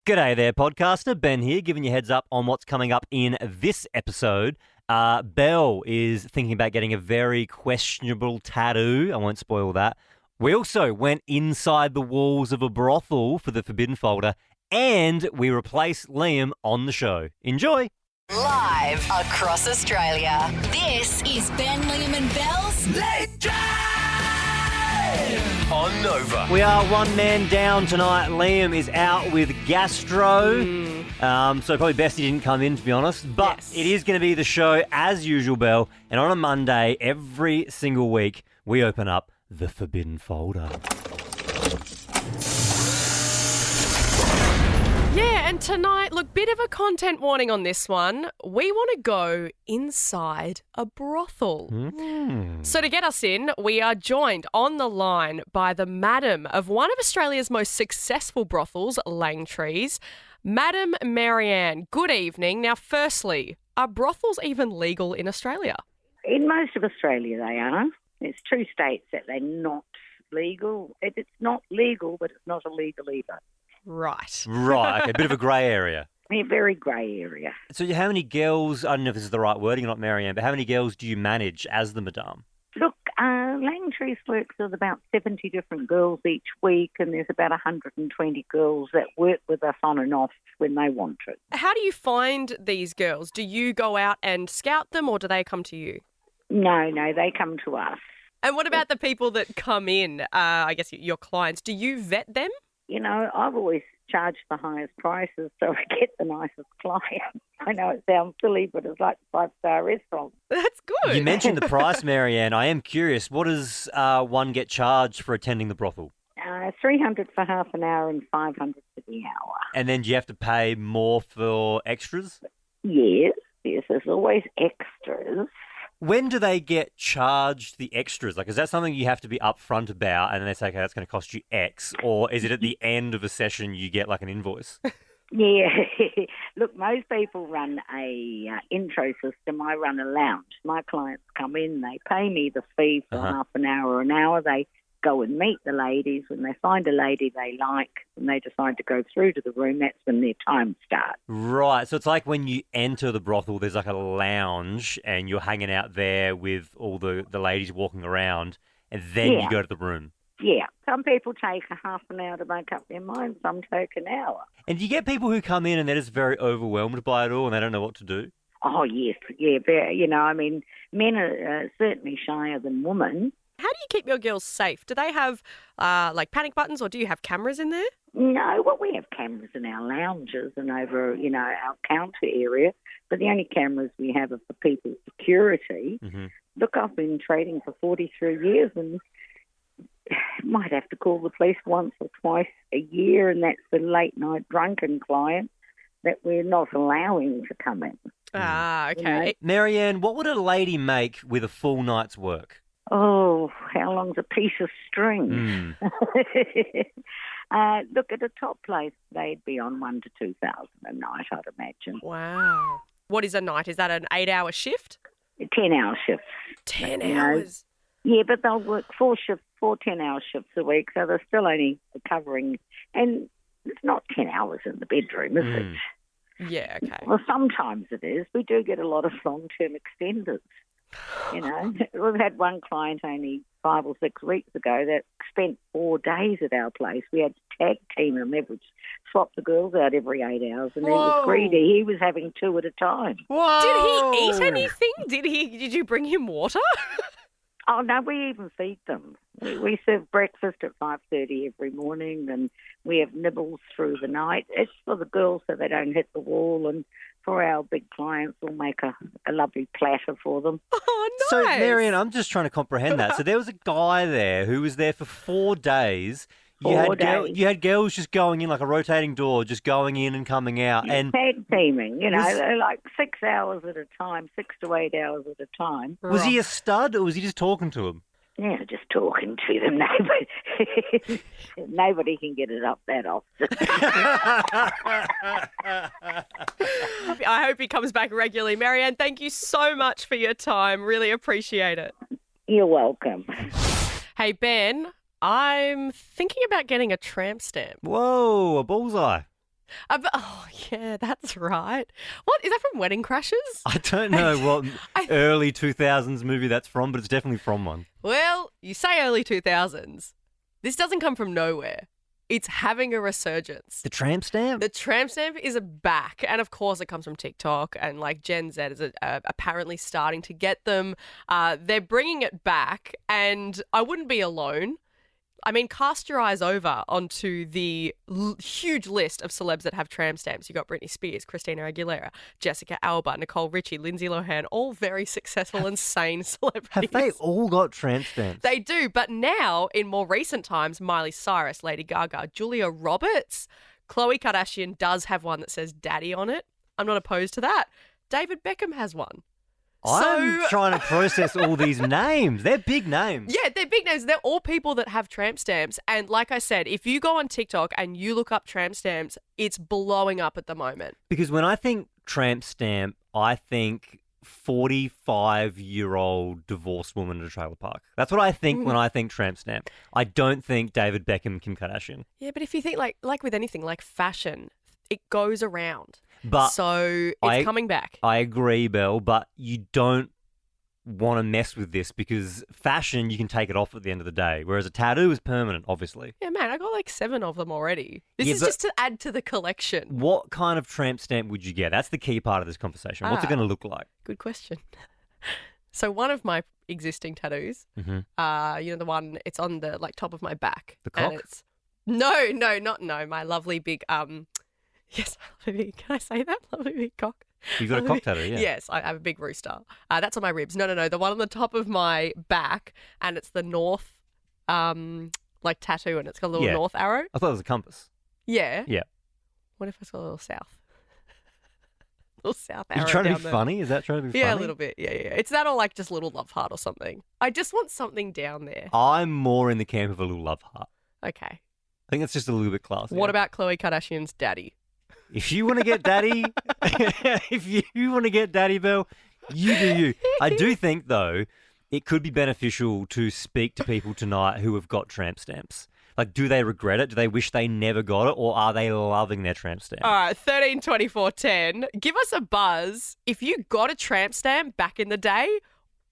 G'day there, podcaster. Ben here, giving you a heads up on what's coming up in this episode. Belle is thinking about getting a very questionable tattoo. I won't spoil that. We also went inside the walls of a brothel for the Forbidden Folder, and we replaced Liam on the show. Enjoy! Live across Australia, this is Ben, Liam and Belle's Late Drive on Nova. We are one man down tonight. Liam is out with gastro. So probably best he didn't come in, to be honest. But Yes. It is going to be the show as usual, Belle. And on a Monday, every single week, we open up the Forbidden Folder. Yeah, and tonight, look, bit of a content warning on this one. We want to go inside a brothel. So to get us in, we are joined on the line by the madam of one of Australia's most successful brothels, Langtrees, Madam Marianne. Good evening. Now, firstly, are brothels even legal in Australia? In most of Australia they are. There's two states that they're not legal. It's not legal, but it's not illegal either. Right. Right, okay, a bit of a grey area. A very grey area. So how many girls, I don't know if this is the right wording, you're not Marianne, but how many girls do you manage as the madame? Look, Langtrees works with about 70 different girls each week, and there's about 120 girls that work with us on and off when they want to. How do you find these girls? Do you go out and scout them, or do they come to you? No, they come to us. And what about the people that come in, I guess your clients? Do you vet them? You know, I've always charged the highest prices so I get the nicest clients. I know it sounds silly, but it's like a 5-star restaurant. That's good. You mentioned the price, Marianne. I am curious, what does one get charged for attending the brothel? 300 for half an hour and 500 for the hour. And then do you have to pay more for extras? Yes, there's always extras. When do they get charged the extras? Like, is that something you have to be upfront about and then they say, okay, that's going to cost you X? Or is it at the end of a session you get like an invoice? Yeah. Look, most people run a intro system. I run a lounge. My clients come in, they pay me the fee for half an hour or an hour. They go and meet the ladies. When they find a lady they like and they decide to go through to the room, that's when their time starts. Right. So it's like when you enter the brothel, there's like a lounge and you're hanging out there with all the ladies walking around and then you go to the room. Yeah. Some people take a half an hour to make up their mind. Some take an hour. And do you get people who come in and they're just very overwhelmed by it all and they don't know what to do? Oh, yes. Yeah. Men are certainly shyer than women. How do you keep your girls safe? Do they have like panic buttons or do you have cameras in there? No, well, we have cameras in our lounges and over, our counter area, but the only cameras we have are for people's security. Mm-hmm. Look, I've been trading for 43 years and might have to call the police once or twice a year, and that's the late-night drunken client that we're not allowing to come in. Ah, okay. Marianne, what would a lady make with a full night's work? Oh, how long's a piece of string? Look, at a top place, they'd be on 1,000 to 2,000 a night, I'd imagine. Wow. What is a night? Is that an 8-hour shift? 10-hour shifts. 10 hours? Yeah, but they'll work 4 10-hour shifts a week, so they're still only covering. And it's not 10 hours in the bedroom, is it? Yeah, okay. Well, sometimes it is. We do get a lot of long-term extenders. We've had one client only 5 or 6 weeks ago that spent 4 days at our place. We had to tag team them. They would swap the girls out every 8 hours, and he was greedy. He was having 2 at a time. Whoa. Did he eat anything? Did you bring him water? Oh, no, we even feed them. We serve breakfast at 5:30 every morning, and we have nibbles through the night. It's for the girls so they don't hit the wall, and for our big clients, we'll make a lovely platter for them. Oh, nice. So, Marianne, I'm just trying to comprehend that. So there was a guy there who was there for 4 days. You had girls just going in like a rotating door, just going in and coming out. And tag teaming, they're like 6 hours at a time, 6 to 8 hours at a time. Was he a stud or was he just talking to him? Yeah, just talking to them. Nobody can get it up that often. I hope he comes back regularly. Marianne, thank you so much for your time. Really appreciate it. You're welcome. Hey, Ben, I'm thinking about getting a tramp stamp. Whoa, a bullseye. Oh, yeah, that's right. What? Is that from Wedding Crashers? I don't know what early 2000s movie that's from, but it's definitely from one. Well, you say early 2000s. This doesn't come from nowhere. It's having a resurgence. The Tramp-Stamp? The Tramp-Stamp is back. And, of course, it comes from TikTok. And, like, Gen Z is apparently starting to get them. They're bringing it back. And I wouldn't be alone. I mean, cast your eyes over onto the huge list of celebs that have tramp stamps. You got Britney Spears, Christina Aguilera, Jessica Alba, Nicole Richie, Lindsay Lohan, all very successful and sane celebrities. Have they all got tramp stamps? They do, but now, in more recent times, Miley Cyrus, Lady Gaga, Julia Roberts, Khloe Kardashian does have one that says daddy on it. I'm not opposed to that. David Beckham has one. I'm trying to process all these names. They're big names. Yeah, they're big names. They're all people that have tramp stamps. And like I said, if you go on TikTok and you look up tramp stamps, it's blowing up at the moment. Because when I think tramp stamp, I think 45-year-old divorced woman in a trailer park. That's what I think when I think tramp stamp. I don't think David Beckham, Kim Kardashian. Yeah, but if you think like with anything, like fashion, it goes around. But so it's coming back. I agree, Belle, but you don't want to mess with this because fashion, you can take it off at the end of the day, whereas a tattoo is permanent, obviously. Yeah, man, I got like 7 of them already. This is just to add to the collection. What kind of tramp stamp would you get? That's the key part of this conversation. What's it going to look like? Good question. So one of my existing tattoos, you know, the one, it's on the like top of my back. The cock? And it's, no, my lovely big, yes, can I say that? Lovely big cock. You've got a cock tattoo, yeah. Yes, I have a big rooster. That's on my ribs. No, the one on the top of my back, and it's the north, like tattoo, and it's got a little north arrow. I thought it was a compass. Yeah. Yeah. What if it's got a little south? Little south arrow. Are you trying to down be there. funny? Is that trying to be funny? Yeah, a little bit. Yeah. It's that or like just a little love heart or something. I just want something down there. I'm more in the camp of a little love heart. Okay. I think it's just a little bit classy. What about Khloe Kardashian's daddy? If you want to get daddy, Belle, you do you. I do think, though, it could be beneficial to speak to people tonight who have got tramp stamps. Like, do they regret it? Do they wish they never got it? Or are they loving their tramp stamp? All right, 13 24 10. Give us a buzz if you got a tramp stamp back in the day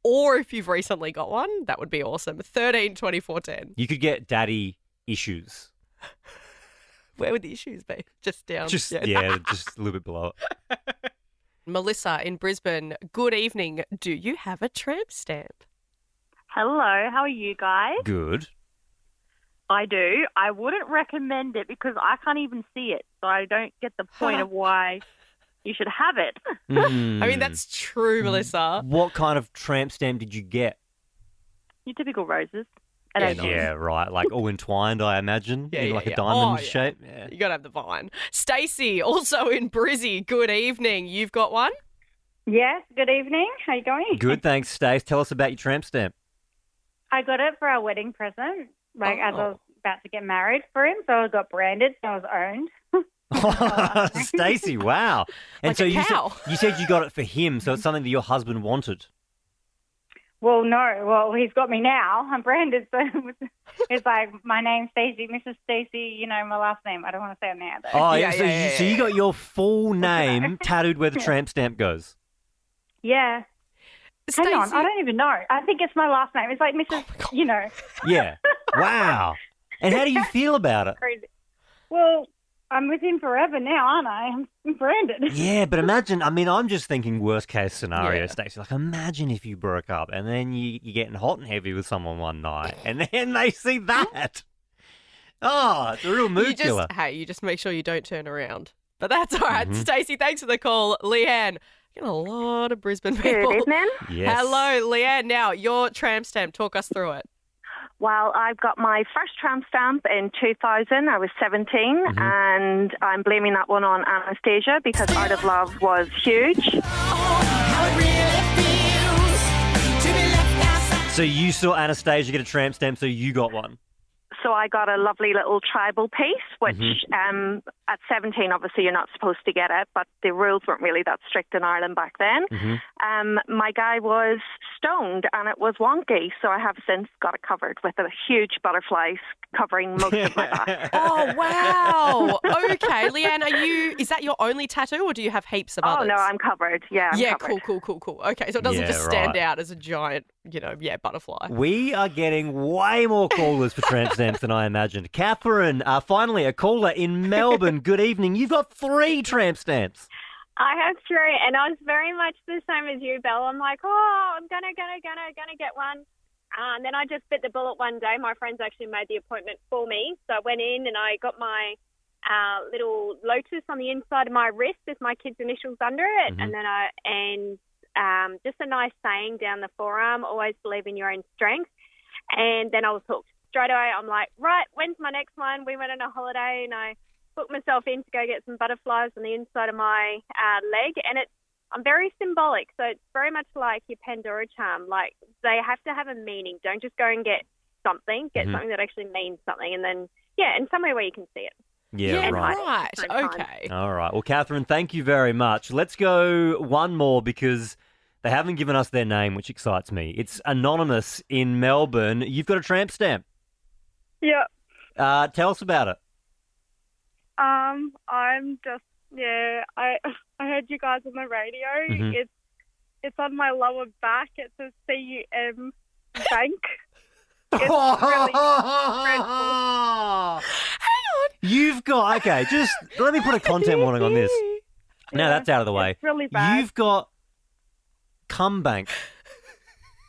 or if you've recently got one. That would be awesome. 13 24 10. You could get daddy issues. Where would the issues be? Just down. Just a little bit below it. Melissa in Brisbane, good evening. Do you have a tramp stamp? Hello, how are you guys? Good. I do. I wouldn't recommend it because I can't even see it, so I don't get the point of why you should have it. I mean, that's true, Melissa. What kind of tramp stamp did you get? Your typical roses. Yeah, right. Like all entwined, I imagine, in like a diamond shape. Yeah. You got to have the vine. Stacey, also in Brizzy, good evening. You've got one? Yes, good evening. How you going? Good, thanks, Stace. Tell us about your tramp stamp. I got it for our wedding present, as I was about to get married for him, so it got branded, so it was owned. Stacey, wow. And Like so a you cow. said you got it for him, so it's something that your husband wanted. Well, no. Well, he's got me now. I'm branded, so it's like my name's Stacey, Mrs. Stacey, you know, my last name. I don't want to say it now, though. Oh, Yeah, so you got your full name tattooed where the tramp stamp goes. Yeah. Stacey, Hang on, I don't even know. I think it's my last name. It's like Mrs., you know. Yeah. Wow. And how do you feel about it? Crazy. Well, I'm with him forever now, aren't I? I'm branded. Yeah, but imagine, I'm just thinking worst case scenario, Yeah. Stacey. Like, imagine if you broke up and then you're getting hot and heavy with someone one night and then they see that. Oh, it's a real mood killer. You just make sure you don't turn around. But that's all right. Stacey, thanks for the call. Leanne, getting a lot of Brisbane people. Good evening. Yes. Hello, Leanne. Now, your tramp stamp. Talk us through it. Well, I've got my first tramp stamp in 2000. I was 17, and I'm blaming that one on Anastasia because Art of Love was huge. So you saw Anastasia get a tramp stamp, so you got one. So I got a lovely little tribal piece, which at 17, obviously, you're not supposed to get it, but the rules weren't really that strict in Ireland back then. My guy was stoned and it was wonky, so I have since got it covered with a huge butterfly covering most of my back. Oh, wow. Okay, Leanne, is that your only tattoo or do you have heaps of others? Oh, no, I'm covered. Yeah, I'm covered. Cool. Okay, so it doesn't just stand out as a giant, butterfly. We are getting way more callers for tramp stamps than I imagined. Catherine, finally a caller in Melbourne. Good evening. You've got 3 tramp stamps. I have 3, and I was very much the same as you, Belle. I'm like, I'm gonna get one. And then I just bit the bullet one day. My friends actually made the appointment for me, so I went in and I got my little lotus on the inside of my wrist with my kids' initials under it, and then just a nice saying down the forearm: always believe in your own strength. And then I was hooked straight away. I'm like, right, when's my next one? We went on a holiday and I booked myself in to go get some butterflies on the inside of my leg, and I'm very symbolic, so it's very much like your Pandora charm. Like, they have to have a meaning. Don't just go and get something. Get something that actually means something, and then and somewhere where you can see it. Yeah, right. Okay. All right. Well, Catherine, thank you very much. Let's go one more because they haven't given us their name, which excites me. It's Anonymous in Melbourne. You've got a tramp stamp. Yeah. Tell us about it. I'm just I heard you guys on the radio. It's on my lower back. It says CUM bank. It's really dreadful. You've got just let me put a content warning on this. Now that's out of the way. It's really bad. You've got cum bank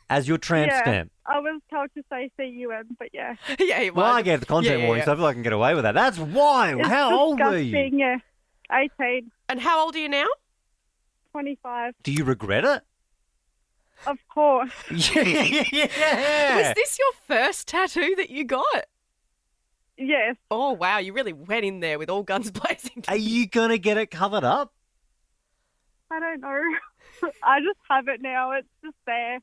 as your tramp stamp. I was told to say CUM, but yeah. Well, I gave the content warning, so I feel like I can get away with that. That's wild. It's How old were you? disgusting, yeah. 18. And how old are you now? 25. Do you regret it? Of course. Yeah. Was this your first tattoo that you got? Yes. Oh, wow. You really went in there with all guns blazing. Are you going to get it covered up? I don't know. I just have it now. It's just there.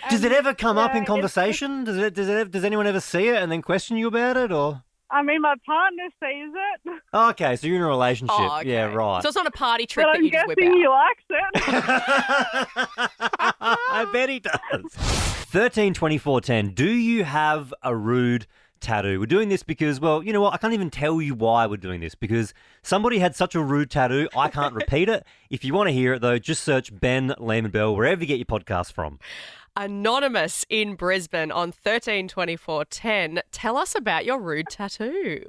Does it ever come up in conversation? Does anyone ever see it and then question you about it, or? I mean, my partner sees it. Okay, so you're in a relationship. Oh, okay. Yeah, right. So it's not a party trick But that I'm you just whip guessing out. he likes it. I bet he does. 13 24 10. Do you have a rude tattoo? We're doing this because, well, you know what? I can't even tell you why we're doing this because somebody had such a rude tattoo, I can't repeat it. If you want to hear it, though, just search Ben, Liam and Belle, wherever you get your podcast from. Anonymous in Brisbane on 13 24 10. Tell us about your rude tattoo.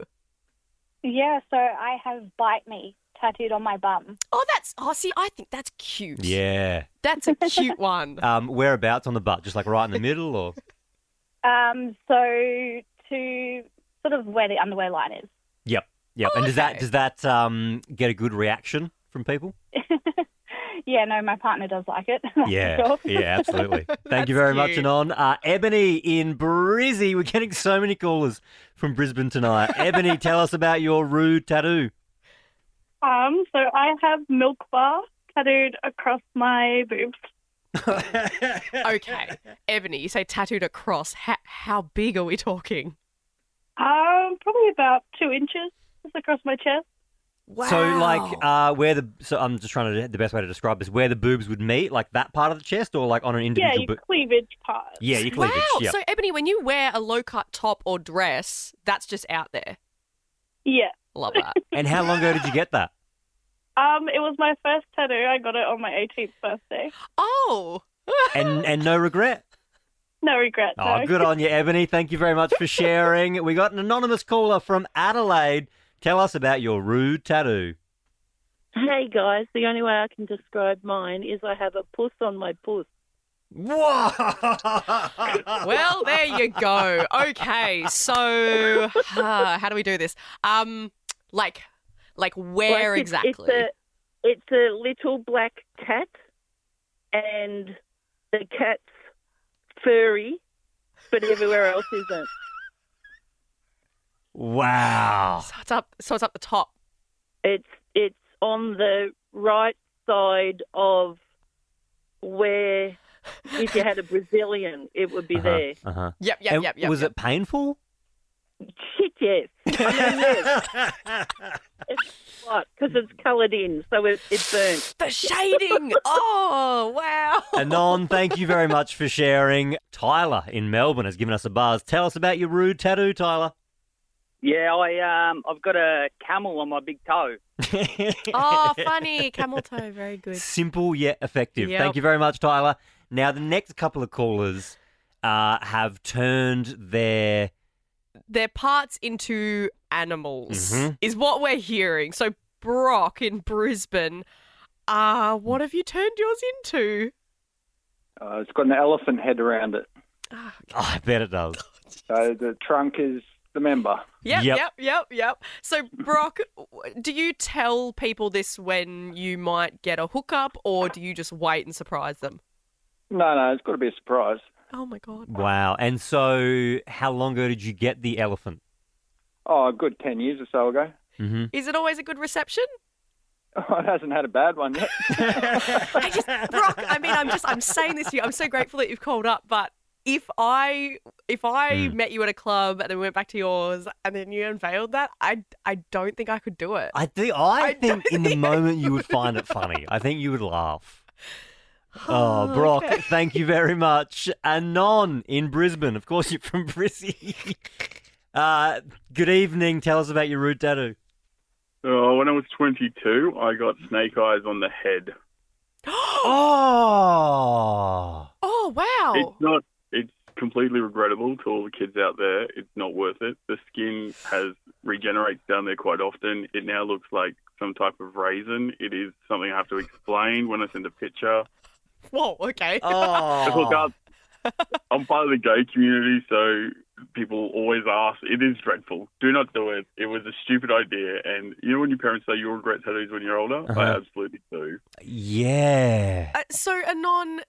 Yeah, so I have bite me tattooed on my bum. See, I think that's cute. Yeah. That's a cute one. Whereabouts on the butt? Just like right in the middle, or? So to sort of where the underwear line is. Yep. Oh, And okay. does that get a good reaction from people? Yeah, no, my partner does like it. That's Yeah, for sure. yeah, absolutely. Thank That's you very much, cute. Anon. Ebony in Brizzy. We're getting so many callers from Brisbane tonight. Ebony, tell us about your rude tattoo. So I have milk bar tattooed across my boobs. Okay. Ebony, you say tattooed across. How big are we talking? Probably about 2 inches just across my chest. Wow. So, like, I'm just trying to, the best way to describe this, where the boobs would meet, like that part of the chest, or like on an Yeah, individual your cleavage part. Yeah, your cleavage. Wow. Yeah. So, Ebony, when you wear a low-cut top or dress, that's just out there. Yeah. Love that. And how long ago did you get that? It was my first tattoo. I got it on my 18th birthday. Oh. And no regret? No regret. Oh, no. good on you, Ebony. Thank you very much for sharing. We got an anonymous caller from Adelaide. Tell us about your rude tattoo. Hey guys, the only way I can describe mine is I have a puss on my puss. Whoa! Well, there you go. Okay, so how do we do this? Like where Like exactly? It's a little black cat, and the cat's furry, but everywhere else isn't. Wow. So it's up the top. It's on the right side of where, if you had a Brazilian, it would be there. Uh-huh. Yep. Was it painful? Shit, yes. I mean, yes. It's what? Because it's coloured in, so it burnt. The shading. Oh, wow. Anon, thank you very much for sharing. Tyler in Melbourne has given us a buzz. Tell us about your rude tattoo, Tyler. Yeah, I've got a camel on my big toe. Oh, funny. Camel toe. Very good. Simple yet effective. Yep. Thank you very much, Tyler. Now, the next couple of callers have turned their parts into animals is what we're hearing. So Brock in Brisbane, what have you turned yours into? It's got an elephant head around it. Oh, I bet it does. So the trunk is the member. Yep. So Brock, do you tell people this when you might get a hookup, or do you just wait and surprise them? No, it's got to be a surprise. Oh my God. Wow. And so how long ago did you get the elephant? Oh, a good 10 years or so ago. Mm-hmm. Is it always a good reception? Oh, it hasn't had a bad one yet. Brock, I mean, I'm saying this to you. I'm so grateful that you've called up, but if I met you at a club and then we went back to yours and then you unveiled that, I don't think I could do it. I think in the moment you would find it funny. I think you would laugh. Oh, Brock, okay. Thank you very much. Anon in Brisbane. Of course, you're from Brizzy. Good evening. Tell us about your rude tattoo. When I was 22, I got snake eyes on the head. Oh, wow. It's completely regrettable to all the kids out there. It's not worth it. The skin regenerates down there quite often. It now looks like some type of raisin. It is something I have to explain when I send a picture. Whoa, okay. Oh. Look, I'm part of the gay community, so people always ask. It is dreadful. Do not do it. It was a stupid idea. And you know when your parents say you'll regret tattoos when you're older? I absolutely do. Yeah. So, Anon,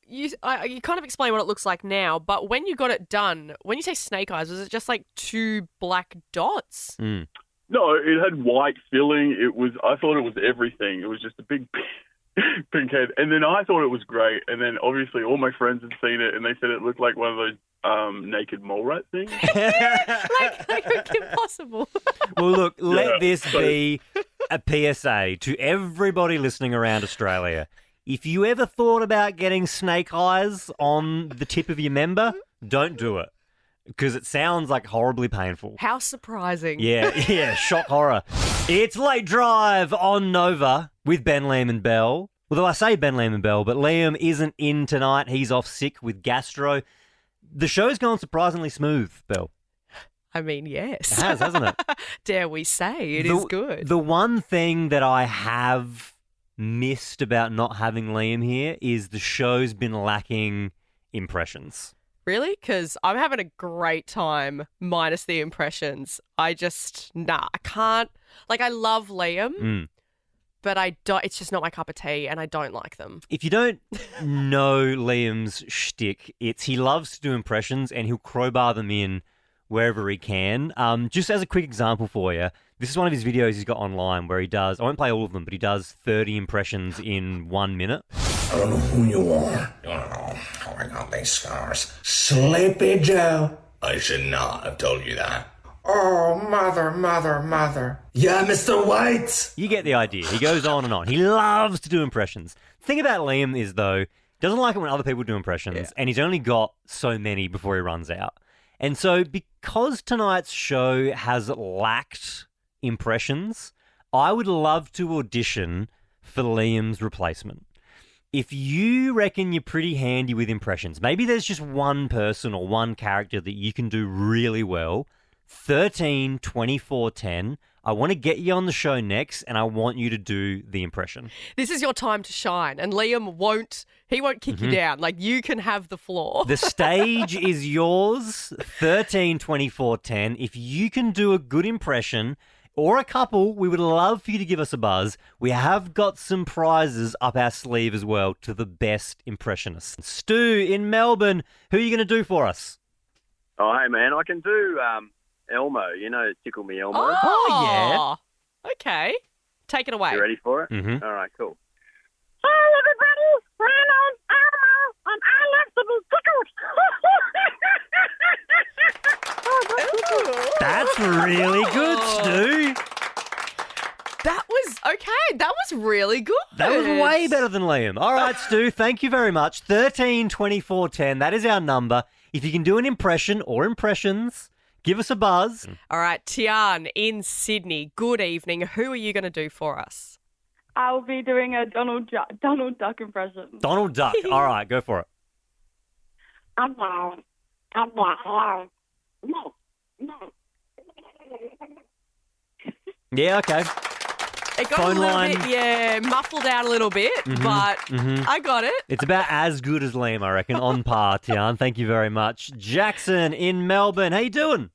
you kind of explain what it looks like now, but when you got it done, when you say snake eyes, was it just like two black dots? Mm. No, it had white filling. I thought it was everything. It was just a big pink head. And then I thought it was great. And then obviously all my friends had seen it and they said it looked like one of those naked mole rat things. like impossible. Well, look, let this be a PSA to everybody listening around Australia. If you ever thought about getting snake eyes on the tip of your member, don't do it. Because it sounds like horribly painful. How surprising. Yeah, shock horror. It's Late Drive on Nova with Ben, Liam and Belle. Although I say Ben, Liam and Belle, but Liam isn't in tonight. He's off sick with gastro. The show's gone surprisingly smooth, Belle. I mean, yes. It has, hasn't it? Dare we say, it is good. The one thing that I have missed about not having Liam here is the show's been lacking impressions. Really? Because I'm having a great time minus the impressions. I can't. Like, I love Liam, but it's just not my cup of tea and I don't like them. If you don't know Liam's shtick, he loves to do impressions and he'll crowbar them in wherever he can. Just as a quick example for you, this is one of his videos he's got online where he does, I won't play all of them, but he does 30 impressions in 1 minute. I don't know who you are. You don't know how I got these scars. Sleepy Joe. I should not have told you that. Oh, mother. Yeah, Mr. White. You get the idea. He goes on and on. He loves to do impressions. The thing about Liam is, though, he doesn't like it when other people do impressions, and he's only got so many before he runs out. And so because tonight's show has lacked impressions, I would love to audition for Liam's replacement. If you reckon you're pretty handy with impressions, maybe there's just one person or one character that you can do really well, 13 24 10. I want to get you on the show next and I want you to do the impression. This is your time to shine and Liam won't kick you down. Like, you can have the floor. The stage is yours, 13 24 10. If you can do a good impression or a couple, we would love for you to give us a buzz. We have got some prizes up our sleeve as well to the best impressionists. Stu in Melbourne, who are you going to do for us? Oh, hey, man, I can do Elmo. You know, Tickle Me Elmo. Oh, yeah. Okay. Take it away. You ready for it? Mm-hmm. All right, cool. Hey, everybody. My name's Elmo, and I love to be tickled. That's really good, Stu. That was okay. That was really good. That was way better than Liam. All right, Stu, thank you very much. 13 24 10. That is our number. If you can do an impression or impressions, give us a buzz. All right, Tian in Sydney. Good evening. Who are you going to do for us? I'll be doing a Donald Duck impression. Donald Duck. All right, go for it. Yeah, okay. It got Phone a little line. bit, muffled out a little bit, but I got it. It's about as good as Liam, I reckon. On par, Tian. Thank you very much. Jackson in Melbourne. How you doing?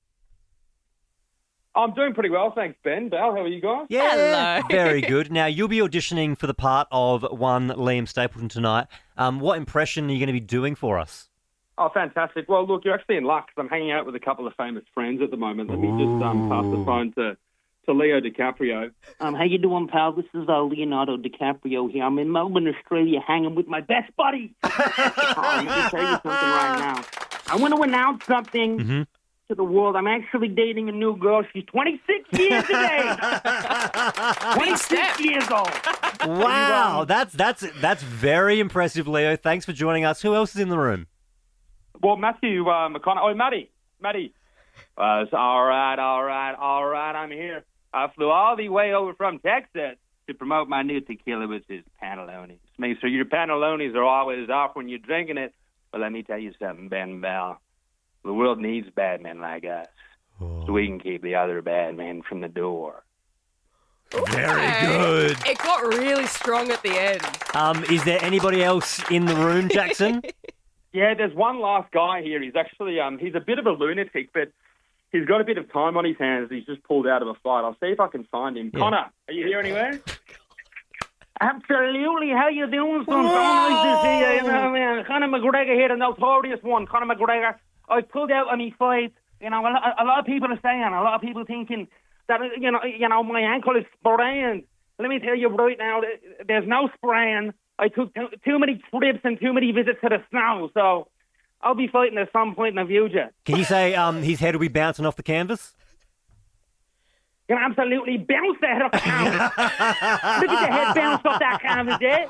I'm doing pretty well, thanks, Ben. Belle, how are you guys? Yeah, Hello. very good. Now, you'll be auditioning for the part of one Liam Stapleton tonight. What impression are you going to be doing for us? Oh, fantastic. Well, look, you're actually in luck because I'm hanging out with a couple of famous friends at the moment. Let me just pass the phone to Leo DiCaprio. How you doing, pal? This is Leonardo DiCaprio here. I'm in Melbourne, Australia, hanging with my best buddy. Let me tell you something right now. I want to announce something to the world. I'm actually dating a new girl. She's 26 years of age. 26 years old. Wow, that's very impressive, Leo. Thanks for joining us. Who else is in the room? Well, Matthew McConaughey. Oh, Maddie. All right, I'm here. I flew all the way over from Texas to promote my new tequila, which is Pantalones. Make sure your Pantalones are always off when you're drinking it. But let me tell you something, Ben Bell. The world needs bad men like us, so we can keep the other bad men from the door. Very good. It got really strong at the end. Is there anybody else in the room, Jackson? Yeah, there's one last guy here. He's actually he's a bit of a lunatic, but he's got a bit of time on his hands. He's just pulled out of a fight. I'll see if I can find him. Yeah. Connor, are you here anywhere? Absolutely. How you doing, son? Nice to see you. You know, man. Conor McGregor here, the notorious one. Conor McGregor. I pulled out on his fight. You know, a lot of people are saying, a lot of people thinking that, you know, my ankle is sprained. Let me tell you right now, there's no sprain. I took too many trips and too many visits to the snow, so I'll be fighting at some point in the future. Can you say his head will be bouncing off the canvas? You can absolutely bounce the head off the canvas. Look at the head bounce off that canvas there.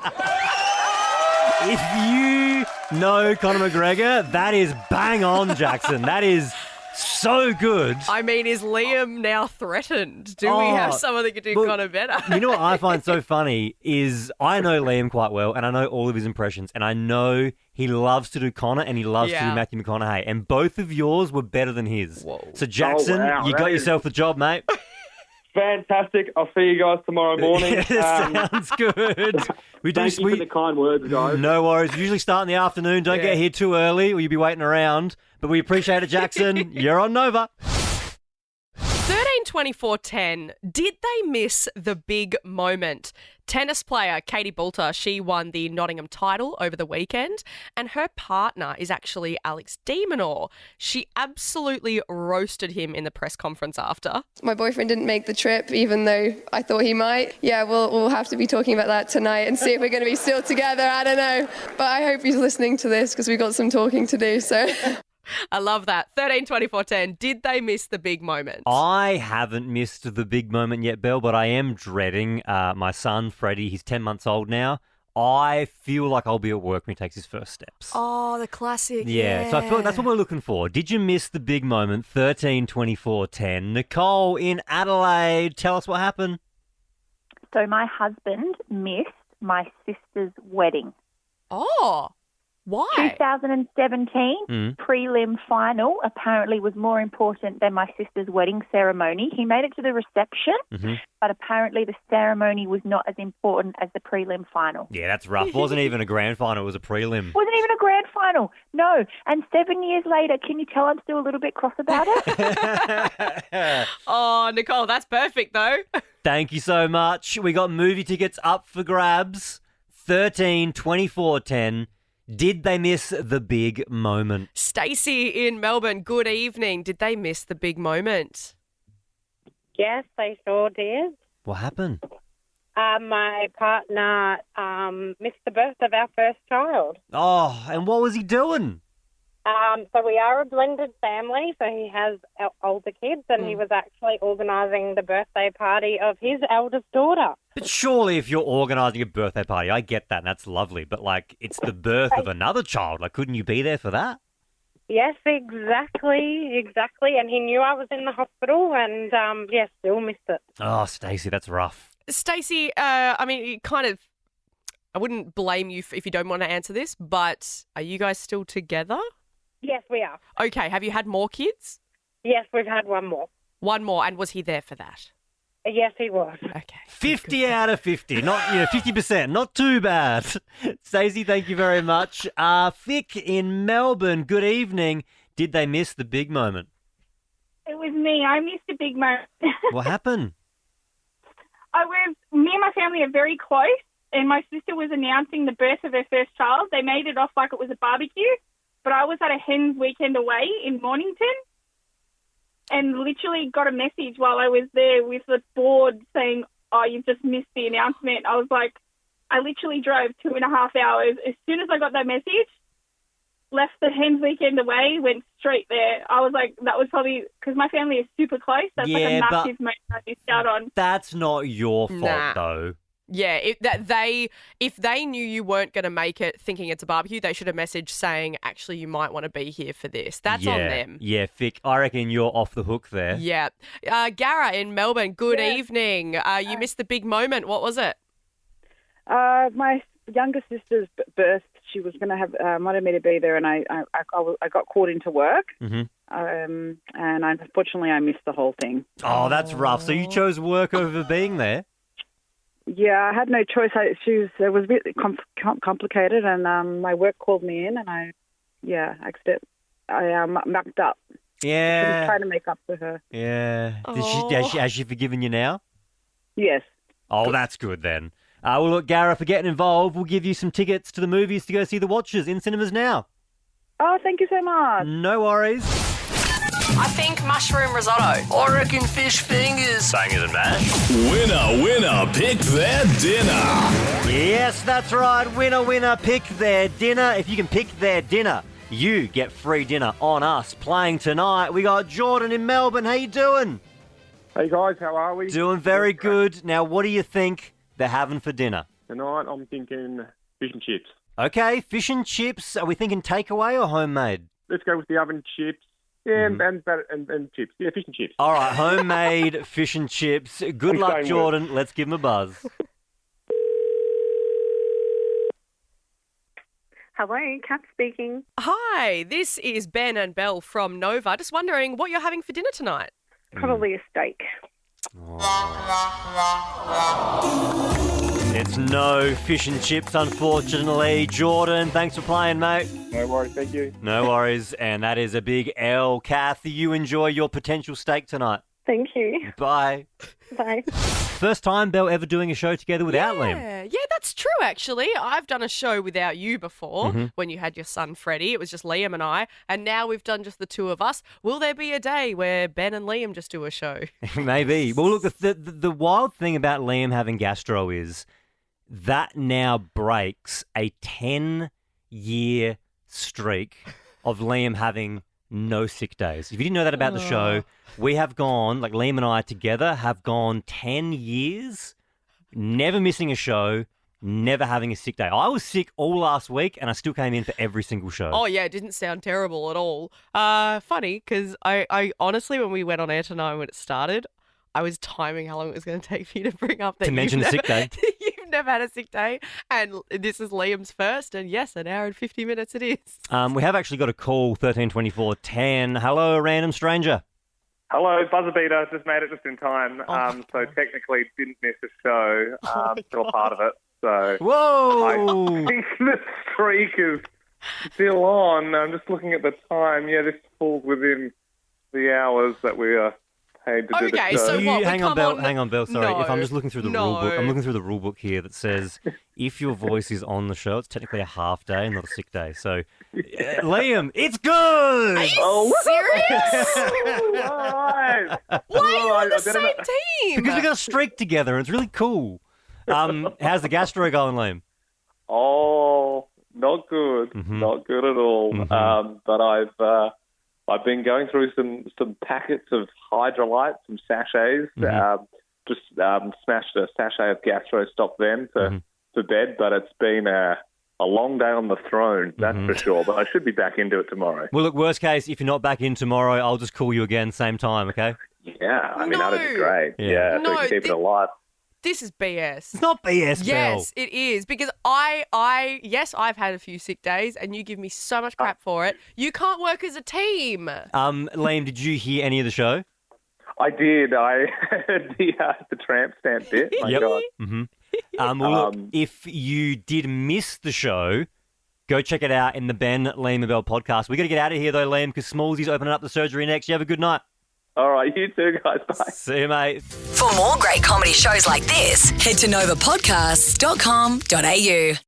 If you know Conor McGregor, that is bang on, Jackson. That is so good. I mean, is Liam now threatened? Do we have someone that can do Conor better? You know what I find so funny is I know Liam quite well, and I know all of his impressions, and I know he loves to do Conor and he loves to do Matthew McConaughey, and both of yours were better than his. Whoa. So Jackson, you got yourself the job, mate. Fantastic. I'll see you guys tomorrow morning. Sounds good. Thank you for the kind words, guys. No worries. We usually start in the afternoon. Don't get here too early or you'll be waiting around. But we appreciate it, Jackson. You're on Nova. 13 24 10. Did they miss the big moment? Tennis player Katie Boulter, she won the Nottingham title over the weekend, and her partner is actually Alex de Minaur. She absolutely roasted him in the press conference after. My boyfriend didn't make the trip, even though I thought he might. Yeah, we'll have to be talking about that tonight and see if we're going to be still together. I don't know. But I hope he's listening to this because we've got some talking to do, so... I love that. 13 24 10. Did they miss the big moment? I haven't missed the big moment yet, Belle, but I am dreading my son, Freddie. He's 10 months old now. I feel like I'll be at work when he takes his first steps. Oh, the classic. Yeah, so I feel like that's what we're looking for. Did you miss the big moment? 13 24 10. Nicole in Adelaide, tell us what happened. So my husband missed my sister's wedding. Oh, why? 2017 prelim final apparently was more important than my sister's wedding ceremony. He made it to the reception, but apparently the ceremony was not as important as the prelim final. Yeah, that's rough. Wasn't even a grand final, it was a prelim. Wasn't even a grand final. No. And 7 years later, can you tell I'm still a little bit cross about it? Oh, Nicole, that's perfect though. Thank you so much. We got movie tickets up for grabs. 13 24 10. Did they miss the big moment? Stacey in Melbourne, good evening. Did they miss the big moment? Yes, they sure did. What happened? My partner missed the birth of our first child. Oh, and what was he doing? So we are a blended family. So he has older kids, and he was actually organising the birthday party of his eldest daughter. But surely if you're organising a birthday party, I get that, and that's lovely. But, like, it's the birth of another child. Like, couldn't you be there for that? Yes, exactly. And he knew I was in the hospital, and still missed it. Oh, Stacey, that's rough. Stacey, I mean, I wouldn't blame you if you don't want to answer this, but are you guys still together? Yes, we are. Okay, have you had more kids? Yes, we've had one more. One more, and was he there for that? Yes, he was. Okay. 50 out of 50, not 50%, not too bad. Stacey, thank you very much. Vic in Melbourne, good evening. Did they miss the big moment? It was me. I missed a big moment. What happened? Me and my family are very close, and my sister was announcing the birth of her first child. They made it off like it was a barbecue, but I was at a hen's weekend away in Mornington, and literally got a message while I was there with the board saying, "Oh, you've just missed the announcement." I was like, I literally drove 2.5 hours. As soon as I got that message, left the hen's weekend away, went straight there. I was like, that was probably because my family is super close. That's like a massive moment I missed out on. That's not your fault, though. Yeah, if they knew you weren't going to make it thinking it's a barbecue, they should have messaged saying, actually, you might want to be here for this. That's on them. Yeah, Vic, I reckon you're off the hook there. Yeah. Gara in Melbourne, good evening. You missed the big moment. What was it? My younger sister's birth, she was going to have, wanted me to be there, and I got called into work. Mm-hmm. And unfortunately, I missed the whole thing. Oh, that's rough. So you chose work over being there? Yeah, I had no choice. It was a bit complicated, and my work called me in, and I mucked up. Yeah. I was trying to make up for her. Yeah. Has she forgiven you now? Yes. Oh, that's good then. Well, look, Gara, for getting involved, we'll give you some tickets to the movies to go see The Watchers in cinemas now. Oh, thank you so much. No worries. I think mushroom risotto. I reckon fish fingers. Bangers and mash. Winner, pick their dinner. Yes, that's right. Winner, pick their dinner. If you can pick their dinner, you get free dinner on us. Playing tonight, we got Jordan in Melbourne. How you doing? Hey, guys, how are we? Doing very good. Now, what do you think they're having for dinner? Tonight, I'm thinking fish and chips. Okay, fish and chips. Are we thinking takeaway or homemade? Let's go with the oven chips. Yeah, and chips. Yeah, fish and chips. All right, homemade fish and chips. Good luck, Jordan. Let's give him a buzz. Hello, Kat speaking. Hi, this is Ben and Belle from Nova. Just wondering what you're having for dinner tonight. Probably a steak. It's no fish and chips, unfortunately. Jordan, thanks for playing, mate. No worries, thank you. No worries, and that is a big L. Kath, you enjoy your potential steak tonight. Thank you. Bye. Bye. First time, Belle, ever doing a show together without Liam. Yeah, that's true, actually. I've done a show without you before when you had your son, Freddie. It was just Liam and I, and now we've done just the two of us. Will there be a day where Ben and Liam just do a show? Maybe. Well, look, the wild thing about Liam having gastro is that now breaks a 10-year streak of Liam having no sick days. If you didn't know that about the show, we have gone, like Liam and I together, have gone 10 years, never missing a show, never having a sick day. I was sick all last week and I still came in for every single show. Oh, yeah, it didn't sound terrible at all. Funny, because I honestly, when we went on air tonight when it started, I was timing how long it was going to take for you to bring up that to mention the sick day. You've never had a sick day, and this is Liam's first, and yes, an hour and 50 minutes it is. We have actually got a call, 132410. Hello, random stranger. Hello, buzzer beater. Just made it just in time. So technically didn't miss a show. Still a part of it. So whoa! I think the streak is still on. I'm just looking at the time. Yeah, this falls within the hours that we are paid to do the show. So what, hang on, Belle. Sorry, No. if I'm just looking through the rule book, I'm looking through the rule book here that says if your voice is on the show, it's technically a half day, not a sick day. So, Liam, it's good. Are you serious? All right. Why are you on the same team? Because we got a streak together, and it's really cool. How's the gastro going, Liam? Oh, not good, not good at all. But I've been going through some packets of Hydrolyte, some sachets. Just smashed a sachet of Gastro Stop then to bed, but it's been a long day on the throne, that's for sure. But I should be back into it tomorrow. Well, look, worst case, if you're not back in tomorrow, I'll just call you again same time, okay? Yeah, I mean, that'd be great. Yeah, so we can keep it alive. This is BS. It's not BS, Belle. Yes, it is. Because yes, I've had a few sick days and you give me so much crap for it. You can't work as a team. Liam, did you hear any of the show? I did. I heard the Tramp-Stamp bit. My God. Well, look, if you did miss the show, go check it out in the Ben, Liam and Belle podcast. We got to get out of here, though, Liam, because Smallsy's opening up the surgery next. You have a good night. All right, you too, guys. Bye. See you, mate. For more great comedy shows like this, head to novapodcasts.com.au.